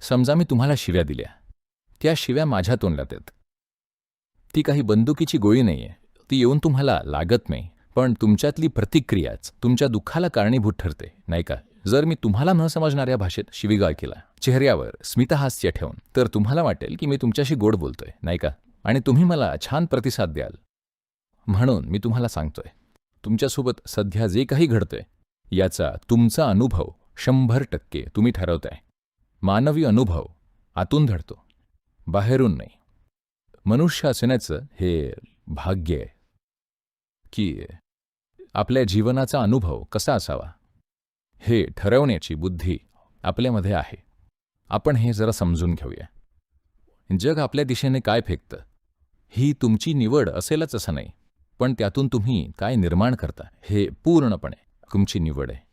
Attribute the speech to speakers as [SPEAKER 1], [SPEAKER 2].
[SPEAKER 1] समजा मी तुम्हाला शिव्या दिल्या, त्या शिव्या माझ्या तोंडात आहेत. ती काही बंदुकीची गोळी नाहीये, ती येऊन तुम्हाला लागत नाही, पण तुमच्यातली प्रतिक्रियाच तुमच्या दुःखाला कारणीभूत ठरते, नाही का? जर मी तुम्हाला न समजणाऱ्या भाषेत शिवीगाळ केला, चेहऱ्यावर स्मितहास्य ठेवून, तर तुम्हाला वाटेल की मी तुमच्याशी गोड बोलतोय, नाही का? आणि तुम्ही मला छान प्रतिसाद द्याल. म्हणून मी तुम्हाला सांगतोय, तुमच्यासोबत सध्या जे काही घडतंय, याचा तुमचा अनुभव 100% तुम्ही ठरवताय. मानवी अनुभव आतून घडतो, बाहेरून नाही. मनुष्य असण्याचं हे भाग्य आहे की आपल्या जीवनाचा अनुभव कसा असावा हे ठरवण्याची बुद्धी आपल्यामध्ये आहे. आपण हे जरा समजून घेऊया. जग आपल्या दिशेने काय फेकतं, ही तुमची निवड असेलच असं नाही, पण त्यातून तुम्ही काय निर्माण करता हे पूर्णपणे तुमची निवड आहे.